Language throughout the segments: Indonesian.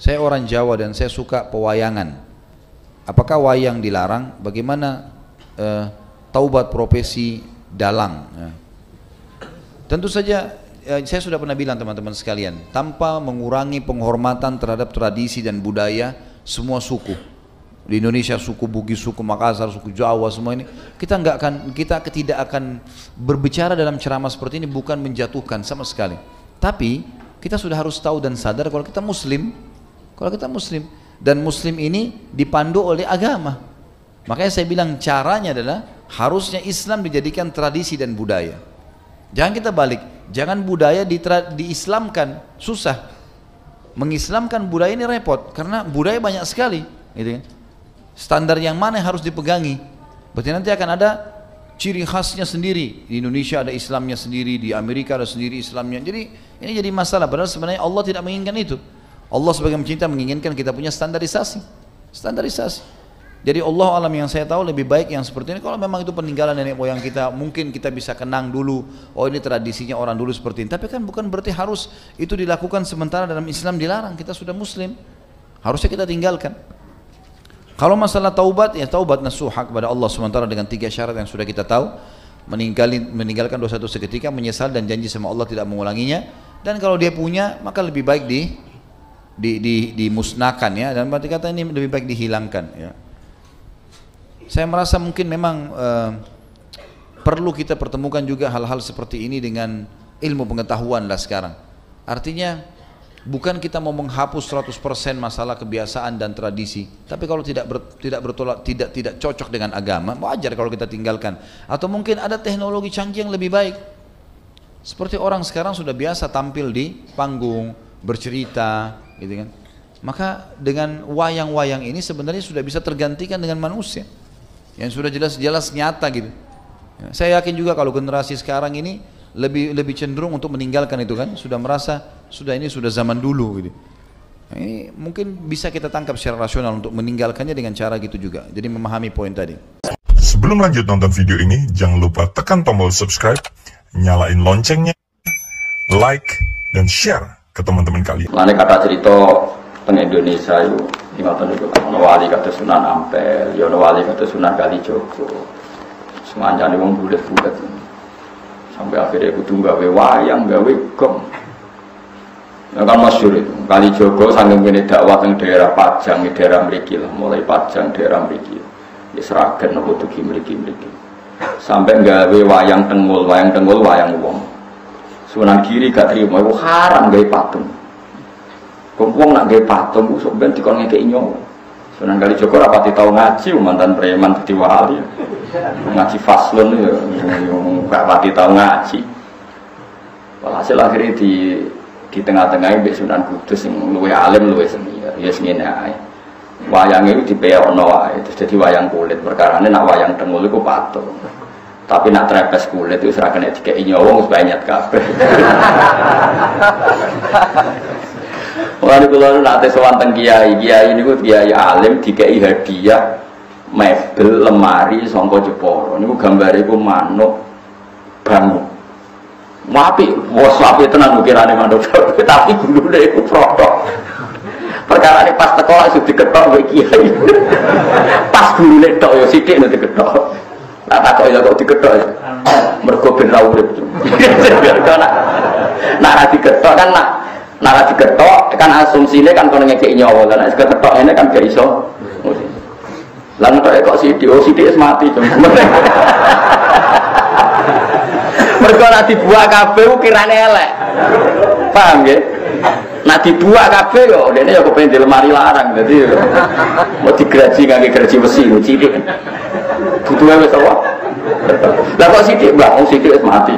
Saya orang Jawa dan saya suka pewayangan. Apakah wayang dilarang? Bagaimana taubat profesi dalang? Tentu saja saya sudah pernah bilang teman-teman sekalian, tanpa mengurangi penghormatan terhadap tradisi dan budaya semua suku. Di Indonesia suku Bugis, suku Makassar, suku Jawa, semua ini kita tidak akan berbicara dalam ceramah seperti ini bukan menjatuhkan sama sekali. Tapi kita sudah harus tahu dan sadar kalau kita Muslim, dan Muslim ini dipandu oleh agama. Makanya saya bilang caranya adalah harusnya Islam dijadikan tradisi dan budaya. Jangan kita balik, jangan budaya diislamkan, susah. Mengislamkan budaya ini repot karena budaya banyak sekali, gitu kan. Standar yang mana yang harus dipegangi? Berarti nanti akan ada ciri khasnya sendiri. Di Indonesia ada Islamnya sendiri, di Amerika ada sendiri Islamnya. Jadi ini jadi masalah. Padahal sebenarnya Allah tidak menginginkan itu. Allah sebagai pencinta menginginkan kita punya standarisasi. Jadi Allah alam yang saya tahu lebih baik yang seperti ini. Kalau memang itu peninggalan nenek moyang kita, mungkin kita bisa kenang dulu. Oh ini tradisinya orang dulu seperti ini. Tapi kan bukan berarti harus itu dilakukan sementara dalam Islam dilarang. Kita sudah Muslim, harusnya kita tinggalkan. Kalau masalah taubat, ya taubat nasuha kepada Allah SWT dengan 3 syarat yang sudah kita tahu. Meninggalkan dosa itu seketika, menyesal dan janji sama Allah tidak mengulanginya. Dan kalau dia punya, maka lebih baik dimusnahkan ya. Dan berarti kata ini lebih baik dihilangkan ya. Saya merasa mungkin memang perlu kita pertemukan juga hal-hal seperti ini dengan ilmu pengetahuan lah sekarang. Artinya bukan kita mau menghapus 100% masalah kebiasaan dan tradisi, tapi kalau tidak cocok dengan agama, wajar kalau kita tinggalkan. Atau mungkin ada teknologi canggih yang lebih baik. Seperti orang sekarang sudah biasa tampil di panggung, bercerita, gitu kan. Maka dengan wayang-wayang ini sebenarnya sudah bisa tergantikan dengan manusia yang sudah jelas-jelas nyata gitu. Saya yakin juga kalau generasi sekarang ini lebih cenderung untuk meninggalkan itu kan, sudah merasa ini sudah zaman dulu gitu. Nah, ini mungkin bisa kita tangkap secara rasional untuk meninggalkannya dengan cara gitu juga. Jadi memahami poin tadi. Sebelum lanjut nonton video ini, jangan lupa tekan tombol subscribe, nyalain loncengnya, like dan share ke teman-teman kalian. Lane kata cerita teng Indonesia itu ngoten niku, ana wali kados Sunan Ampel, ya ana wali kados Sunan Kalijaga. Semanjane wong bulet-bulet. Sampai akhirnya kudu gawe wayang, gawe gong. Ya kan masyhur itu. Kalijaga saking kene dakwah teng daerah Pajang, daerah mriki lah, mulai Pajang daerah mriki. Ya Sragen apa dugi mriki. Sampai gawe wayang tengul wayang wong. Sunan Giri gak trimo, iku haram gawe patung. Wong nak gawe patung sok ben dikon ngekeki nyawa. Sunan Kalijaga ora pati tau ngaji, mantan preman dadi wali. Ngaji faslun ya gak pati tau ngaji. Walhasil akhirnya di tengah-tengah mbek Sunan Kudus sing luwih alim luwih senior. Ya ngene ae. Wayang itu dipeokno wae, terus dadi wayang kulit. Perkarane nak wayang tengul iku patung. Tapi nak trepes kulit itu ora kena dikeki nyawa wis banyak kabeh. Wali kula nate sowan teng kiai niku kiai alim dikeki hadiah mebel lemari sangka Jepara. Niku gambare iku manuk bangun. Apik, wis apik tenan ukirane manuk. Tapi gulune iku protok. Perkara ini pas teko langsung diketok mbek kiai. Pas gulune tok ya sithik nek diketok. Lah takok ya kok diketok ya. Mergo ben ra urip. Nak ra diketok kan nak ra diketok kan asumsine kan kono ngekeki nyawa. Lah nek diketok ini kan gak iso. Lah ngetok kok sithik wis mati to. Mergo nek dibuak kabeh ukirane elek. Paham nggih? Nek dibuak kabeh yo dene yo kepengin di lemari larang. Dadi mau digraji ngangge graji besi cilik. Butuhe wis apa? Lah kok sithik, Mbak? Wong sithik wis mati.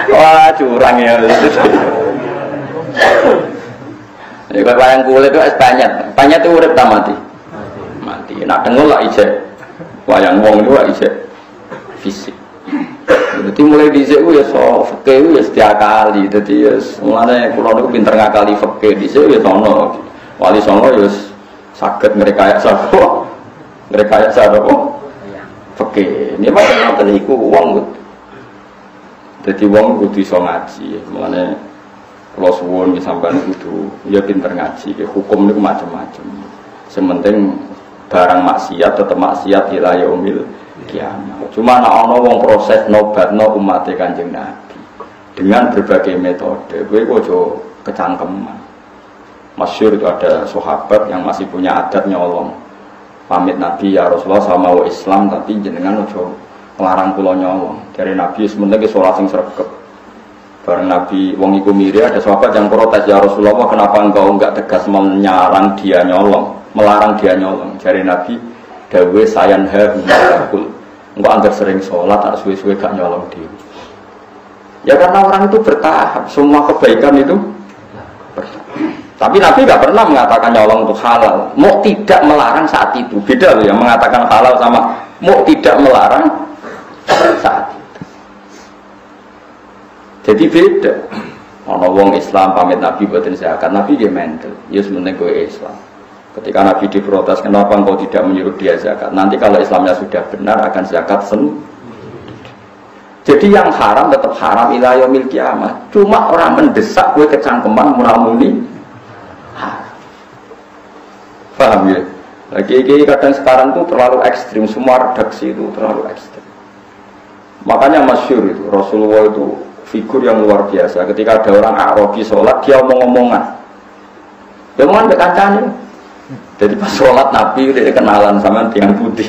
Wah, curang ya. Ya kalau wayang kulit itu banyak itu urip tak mati. Mati. Nak tengul lah ijek. Wayang wong itu lah ijek fisik. Jadi mulai dhisik ku ya fikih ya setiap kali. Dadi ya mulane kula niku pinter ngakali fikih dhisik ya sono. Wali songo ya saged ngrekayasa sapa? Ngrekayasa apa? Fikih. Ini macam ngoten iku wong. Dadi wong kudu iso ngaji. Mulane Kalau suwun sampean kudu ya pinter ngaji, hukum niku macam-macam. Sementing barang maksiat tetap maksiat ila yaumil kiamat. Cuma ana wong proses nobatno umat Kanjeng Nabi dengan berbagai metode. Kowe aja kecangkeman. Masyhur itu ada sahabat yang masih punya adat nyolong. Pamit Nabi, ya Rasulullah sama wa Islam tapi jenengan aja ngelarang kula nyolong. Dari Nabi sementing salat sing sregep. Bareng Nabi wong iku mire ada sahabat yang protes, ya Rasulullah kenapa engkau enggak tegas menyarang dia nyolong, melarang dia nyolong. Dari Nabi dawe sayanha humakul. Engkau anggap sering sholat tak suwe-suwe gak nyolong dia. Ya karena orang itu bertahap, semua kebaikan itu bertahap. Tapi Nabi gak pernah mengatakan nyolong itu halal. Mau tidak melarang saat itu. Beda loh yang mengatakan halal sama mau tidak melarang saat itu. Jadi beda. Ana wong Islam pamit Nabi boten zakat, Nabi dia mental. Ya sebenarnya gue Islam. Ketika Nabi diprotes, kenapa engkau tidak menyuruh dia zakat? Nanti kalau Islamnya sudah benar akan zakat sendiri. Jadi yang haram tetap haram ila yaumil kiamat. Cuma orang mendesak gue kecangkeman muramuni. Paham ya? Lagi kadang sekarang tuh terlalu ekstrim, semua redaksi itu terlalu ekstrim. Makanya masyhur itu Rasulullah itu figur yang luar biasa. Ketika ada orang Arabi sholat, dia omong-omongan. Dia omongan ke kancane. Jadi pas sholat Nabi dia kenalan sama tiang putih.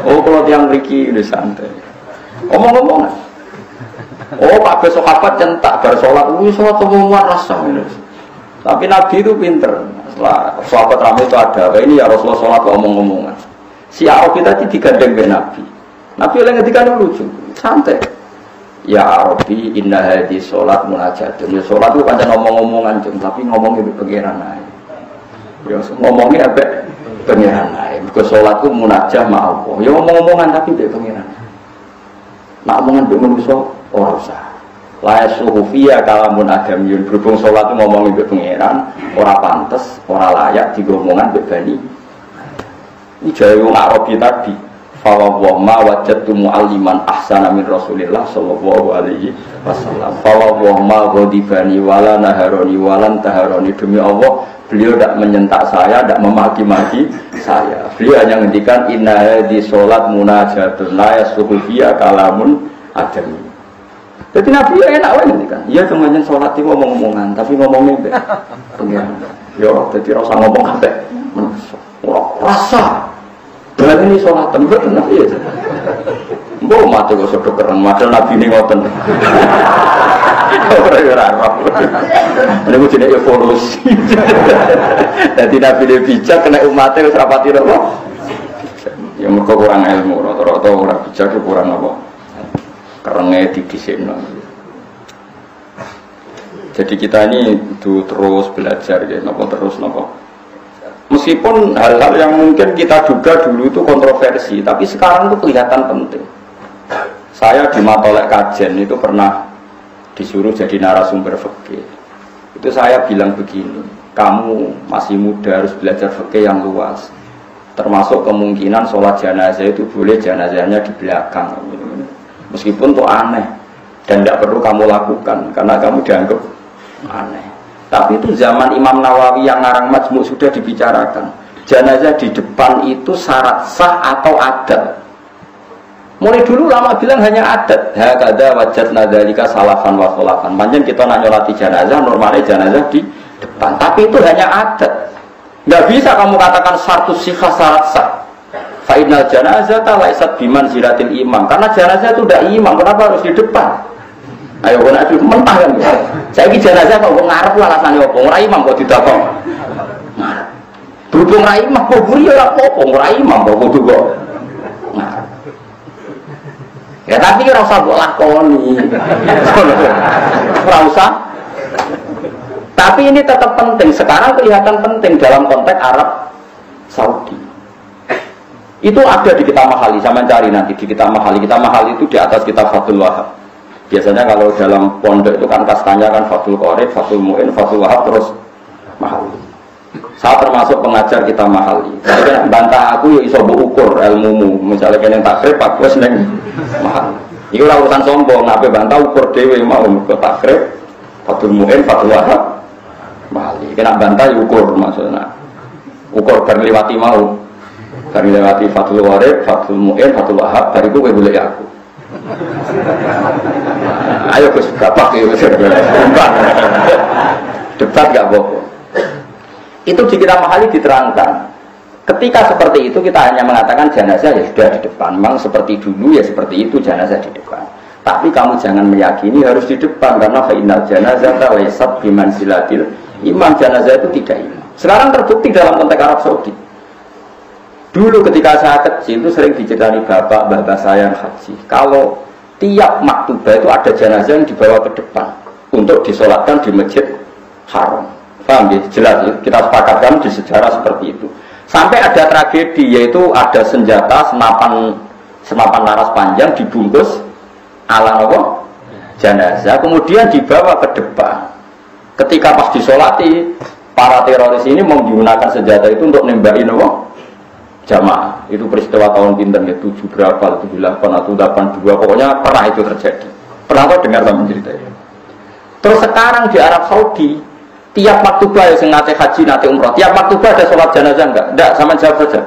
Oh kalau tiang mriki udah santai. Omong-omongan. Oh Pak sahabat centak bar sholat, sholat omongan rasa ini. Tapi Nabi itu pinter. Setelah sahabat ramai itu ada, ini ya Rasulullah sholat omong-omongan. Si Arabi tadi digandeng ke Nabi. Nabi oleh ketika lucu, santai. Ya Arabi, inna hadhi sholat munajatun. Ya sholat itu pancen ngomong-ngomongan, tapi ngomongnya di pengiran aja. Ya ngomongnya apa? Pengiran aja. Because sholat itu munajah ma Allah. Ya ngomong-ngomongan tapi di pengiran. Nak omongan di manusia, orang usah. La yasuhufiyya kalamun adamiyun. Berhubung sholat itu ngomongin di pengiran, orang pantas, orang layak digomongan di bani. Ini jauh Arabi tadi. Fawwah ma wajadtu mu'alliman ahsana min Rasulillah sallallahu alaihi wasallam. Fawwah ma ghadibani wala naharoni walan taharoni. Demi Allah, beliau tidak menyentak saya, tidak memaki-maki saya. Beliau hanya ngendikan inna di sholat munajatun la yasuhu fiya kalamun adami. Jadi Nabi ya enak wae ngendikan. Iya cuma nyen sholat itu ngomong-ngomongan, tapi ngomongnya mbek pengen. Yo, jadi rasa ngomong kabeh. Rasa berarti ini sholat tempat Nabi ya. Mbok mati kok sudah keren, padahal Nabi ini ngoten. Ora-ora. Niku jenenge evolusi. Dadi Nabi ini bijak kena umatnya wis rapati apa? Ya mergo kurang ilmu, rata-rata ora bijak kurang apa? Kerenge didhisikno. Jadi kita ini itu terus belajar ya, napa terus napa. Meskipun hal-hal yang mungkin kita duga dulu itu kontroversi, tapi sekarang itu kelihatan penting. Saya di Matolek Kajen itu pernah disuruh jadi narasumber fikih. Itu saya bilang begini, kamu masih muda harus belajar fikih yang luas. Termasuk kemungkinan sholat jenazah itu boleh jenazahnya di belakang. Meskipun itu aneh dan tidak perlu kamu lakukan karena kamu dianggap aneh. Tapi itu zaman Imam Nawawi yang ngarang Majmu' sudah dibicarakan. Jenazah di depan itu syarat sah atau adat. Mulai dulu lama bilang hanya adat. Hakada wajadna dzalika salafan wa khalafan. Panjen kita nak nyolati jenazah, normalnya jenazah di depan. Tapi itu hanya adat. Enggak bisa kamu katakan syartus sihah syarat sah. Fa innal janazata laysat bimanzilatil imam. Karena jenazah itu tidak imam, kenapa harus di depan? Ayo kok nek mentah kan. Saiki jenazah kok ngarep alasane opo? Ora imam kok didakok. Nah. Berhubung ra imam kok buri ora apa-apa, ora imam kok kudu kok. Nah. Ya tapi ora usah mbok lakoni. Ora usah. Tapi ini tetap penting. Sekarang kelihatan penting dalam konteks Arab Saudi. Itu ada di kitab Mahali, saya mencari nanti di kitab Mahali. Kitab Mahali itu di atas kitab Fathul Wahab. Biasanya kalau dalam pondok itu kan kastanya kan Fathul Qorib, Fathul Mu'in, Fathul Wahab terus Mahali. Saya termasuk pengajar kitab Mahali. Jadi bantah aku ya iso ukur ilmumu. Misalnya kene takrib aku wis ning Mahali. Iku ora urusan sombong, nape bantah ukur dhewe mau ke takrib Fathul Mu'in, Fathul Wahab, Wali. Kena bantah ukur maksudnya. Ukur berlewati mau. Berlewati Fathul Warib, Fathul Mu'in, Fathul Wahab, dari itu gue boleh aku. Ayo Gus, gapak ya. Debat gak bohong. Itu di kitab Mahali diterangkan. Ketika seperti itu kita hanya mengatakan jenazah ya sudah di depan. Memang seperti dulu ya seperti itu jenazah di depan. Tapi kamu jangan meyakini harus di depan karena fa'innal janazata laysat bimanzilatil imam. Jenazah itu tidak imam. Sekarang terbukti dalam konteks Arab Saudi. Dulu ketika saya kecil itu sering diceritani bapak saya yang haji. Kalau tiap maktubah itu ada jenazah yang dibawa ke depan untuk disolatkan di masjid haram. Paham ya? Jelas ya? Kita sepakatkan di sejarah seperti itu. Sampai ada tragedi yaitu ada senjata senapan laras panjang dibungkus ala apa? Jenazah kemudian dibawa ke depan. Ketika pas disolati para teroris ini menggunakan senjata itu untuk nembakin apa? Jamaah. Itu peristiwa tahun pinten ya 7 berapa 78 atau 82 pokoknya pernah itu terjadi. Pernah kau dengar sama cerita itu? Terus sekarang di Arab Saudi tiap maktubah yang nate haji, nate umroh, tiap maktubah ada sholat jenazah enggak? Enggak, sama jawab saja.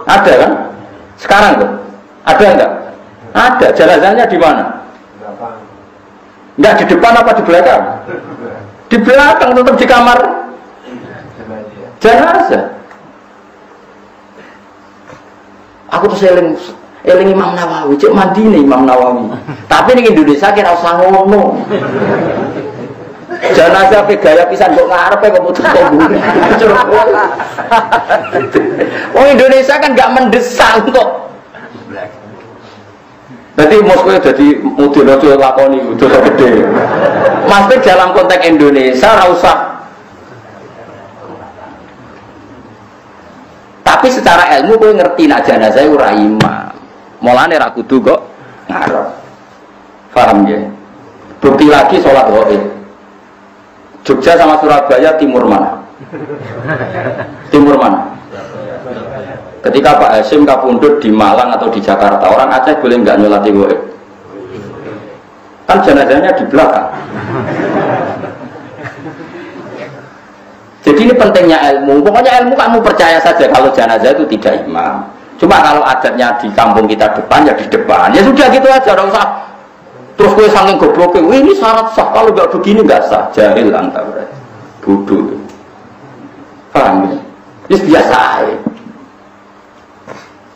Ada kan? Sekarang tuh? Ada enggak? Ada. Jenazahnya di mana? Enggak di depan apa di belakang? Di belakang, tetap di kamar jenazah. Aku tuh eling Imam Nawawi, cek mandi nih Imam Nawawi. Tapi di Indonesia kira usah ngomong. Jenazah pe gaya pisan kok ngarepe kok putus kok buri. Oh Indonesia kan gak mendesak kok. Berarti Moskow jadi model lakoni udah gede. Maksudnya dalam konteks Indonesia ora usah. Tapi secara ilmu kowe ngerti nak jenazah ora imam. Mulane ra kudu kok ngarep. Paham ya? Bukti lagi sholat ghaib. Jogja sama Surabaya timur mana? Timur mana? Ketika Pak Hasyim kapundhut di Malang atau di Jakarta, orang Aceh boleh nggak nyolati ghaib? Kan jenazahnya di belakang. Jadi ini pentingnya ilmu. Pokoknya ilmu kamu percaya saja kalau jenazah itu tidak imam. Cuma kalau adatnya di kampung kita depan ya di depan. Ya sudah gitu aja, tidak usah. Terus gue saking gobloknya, ini syarat sah, kalau nggak begini nggak sah. Jahil anta berarti, bodoh. Paham ya? Ini biasa aja.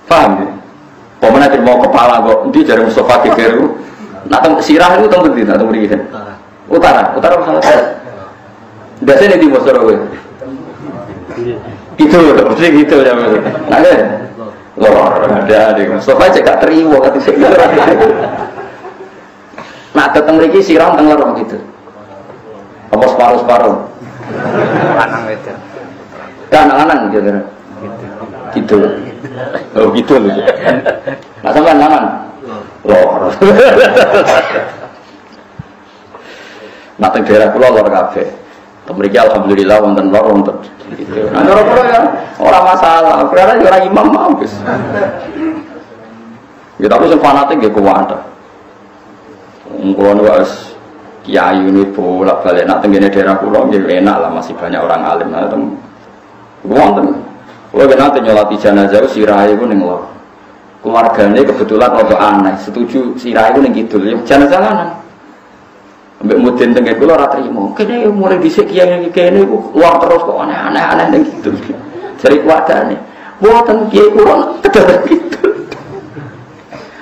Paham ya? Pemenang terima kepala kok, dia dari Mustafa Kekeru. Nah, sirah itu tempat di sana, tempat utara salah saya. Biasanya di Mosoro gue. Gitu, mesti gitu ya. Nah, lor ada Mustafa cek gak terima kata saya. Nah, datang lagi siram tengah orang gitu. Apa separuh-separuh? Lanang itu. Kan lanang gitu. Gitu. Oh gitu loh. Nah, sampai lanang. Lor. Nah, teng daerah kula lor kabeh. Mriki alhamdulillah wonten lor wonten gitu. Nah, loro ya ora masalah. Karena ora imam mau wis. Ya tapi sing fanatik nggih kuwat. Mungkin was kiai ini bolak-balik nak tenggine daerah pulau, jadi enak lah masih banyak orang alim. Nah, wonten, kalau nanti nyolati jenazah sirai pun yang lor. Keluarganya kebetulan untuk aneh, setuju sirai pun yang gitu. Jenazah kanan, ambek mudin tenggine pulau ratrimo. Kayaknya mulai disik kiai ini uang terus kok aneh yang gitu. Cari keluarganya, buatan kiai pulau kedadak gitu.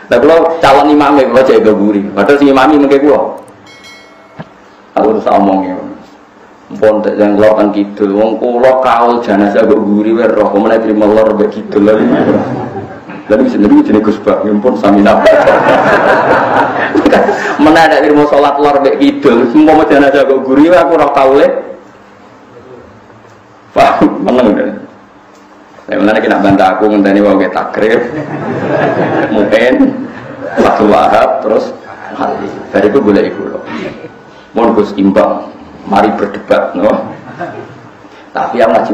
Nah, kalau calon imamnya, kalau jaga gurih, padahal si imamnya mungkin gua. Aku terus omongnya, pontek yang lakukan gitu, wong kulo kaul jenazah gak gurih, roh kemudian terima lor begitu lagi. Lalu sendiri jenis Gusbah, pun sami napa. Mana ada terima sholat lor begitu, semua jenazah gak gurih, aku roh kaulnya. Paham, menang kan? Saya mana kena bantah aku ngenteni wae takrif. Mungkin Fathul Wahab terus hati. Dari itu boleh iku loh. Mohon Gus imbang, mari berdebat no. Tapi yang ngaji